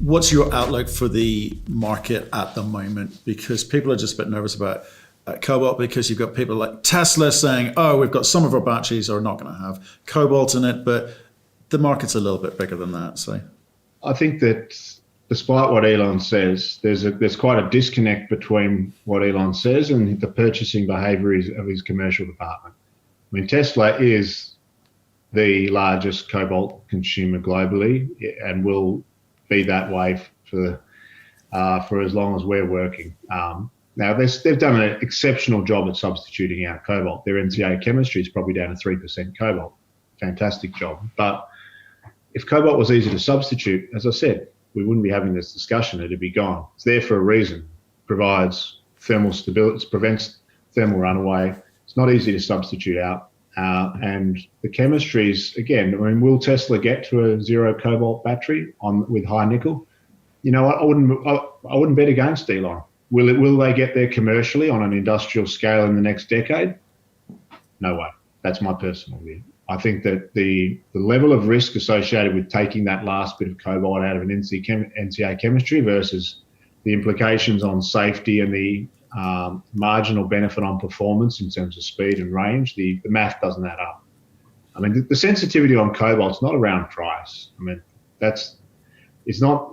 What's your outlook for the market at the moment? Because people are just a bit nervous about cobalt, because you've got people like Tesla saying, oh, we've got some of our batteries are not going to have cobalt in it, but the market's a little bit bigger than that. So I think that despite what Elon says, there's quite a disconnect between what Elon says and the purchasing behaviour of his commercial department. I mean, Tesla is the largest cobalt consumer globally and will be that way for as long as we're working. Now, they've done an exceptional job at substituting out cobalt. Their NCA chemistry is probably down to 3% cobalt. Fantastic job. But if cobalt was easy to substitute, as I said, we wouldn't be having this discussion. It'd be gone. It's there for a reason. Provides thermal stability, prevents thermal runaway. It's not easy to substitute out. And the chemistries, again, I mean, will Tesla get to a zero cobalt battery with high nickel? You know, I wouldn't bet against Elon. Will they get there commercially on an industrial scale in the next decade? No way. That's my personal view. I think that the level of risk associated with taking that last bit of cobalt out of an NCA chemistry versus the implications on safety and the marginal benefit on performance in terms of speed and range, the math doesn't add up. I mean, the sensitivity on cobalt's not around price. I mean, it's not.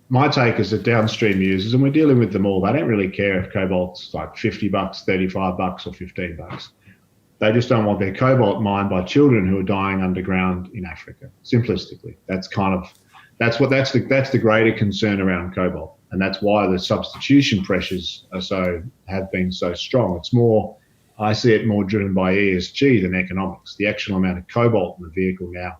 My take is that downstream users, and we're dealing with them all, they don't really care if cobalt's like $50, $35 or $15. They just don't want their cobalt mined by children who are dying underground in Africa. Simplistically, that's the greater concern around cobalt, and that's why the substitution pressures have been so strong. It's more, I see it more driven by ESG than economics. The actual amount of cobalt in the vehicle now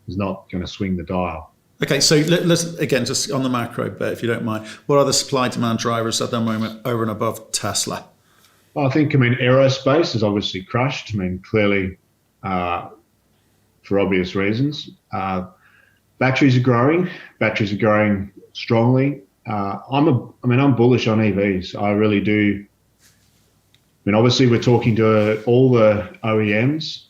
is not going to swing the dial. Okay, so let's, again, just on the macro bit, if you don't mind, what are the supply demand drivers at the moment over and above Tesla? Well, I think, aerospace is obviously crushed. clearly, for obvious reasons. Batteries are growing strongly. I'm bullish on EVs. I really do. Obviously, we're talking to all the OEMs,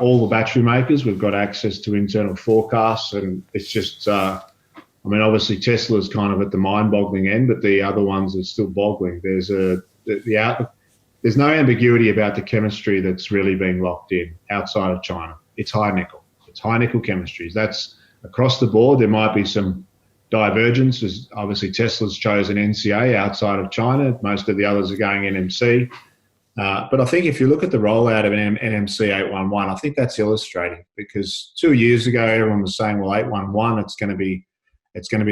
all the battery makers. We've got access to internal forecasts, and it's just, obviously Tesla's kind of at the mind-boggling end, but the other ones are still boggling. There's no ambiguity about the chemistry that's really being locked in outside of China. It's high nickel. It's high nickel chemistries. That's across the board. There might be some divergence. Obviously, Tesla's chosen NCA outside of China. Most of the others are going NMC. But I think if you look at the rollout of an NMC 811, I think that's illustrating, because 2 years ago everyone was saying, well, 811, it's going to be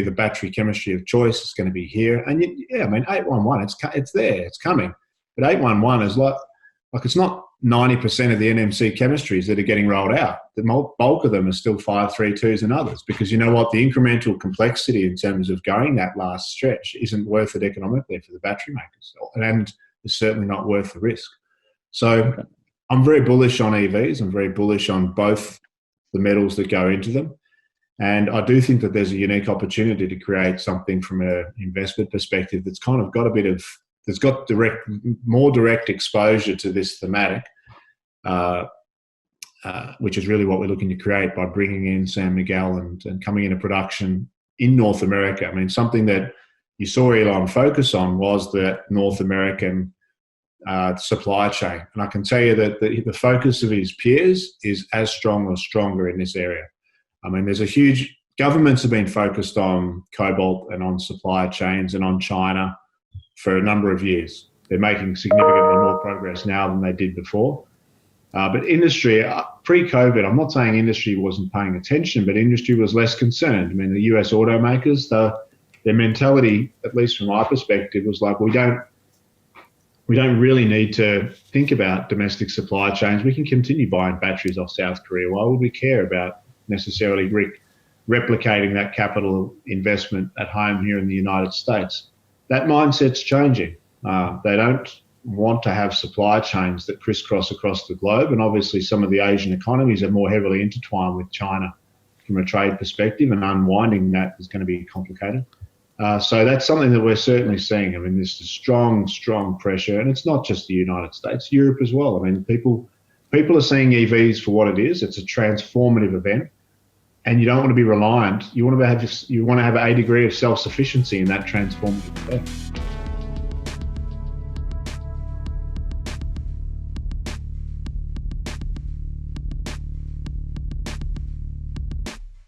the battery chemistry of choice. It's going to be here, and 811, it's there, it's coming. But 811 is like it's not 90% of the NMC chemistries that are getting rolled out. The bulk of them are still 532s and others, because you know what, the incremental complexity in terms of going that last stretch isn't worth it economically for the battery makers, and is certainly not worth the risk. So I'm very bullish on EVs. I'm very bullish on both the metals that go into them. And I do think that there's a unique opportunity to create something from an investment perspective that's kind of got that's got more direct exposure to this thematic, which is really what we're looking to create by bringing in San Miguel and coming into production in North America. Something that you saw Elon focus on was the North American supply chain. And I can tell you that the focus of his peers is as strong or stronger in this area. There's a huge, governments have been focused on cobalt and on supply chains and on China for a number of years. They're making significantly more progress now than they did before. But industry, pre-COVID, I'm not saying industry wasn't paying attention, but industry was less concerned. The US automakers, their mentality, at least from my perspective, was like, we don't really need to think about domestic supply chains. We can continue buying batteries off South Korea. Why would we care about necessarily replicating that capital investment at home here in the United States? That mindset's changing. They don't want to have supply chains that crisscross across the globe, and obviously some of the Asian economies are more heavily intertwined with China from a trade perspective, and unwinding that is going to be complicated. So that's something that we're certainly seeing. There's a strong pressure, and it's not just the United States, Europe as well. People are seeing EVs for what it is. It's a transformative event, and you don't want to be reliant. You want to have a degree of self-sufficiency in that transformative effect.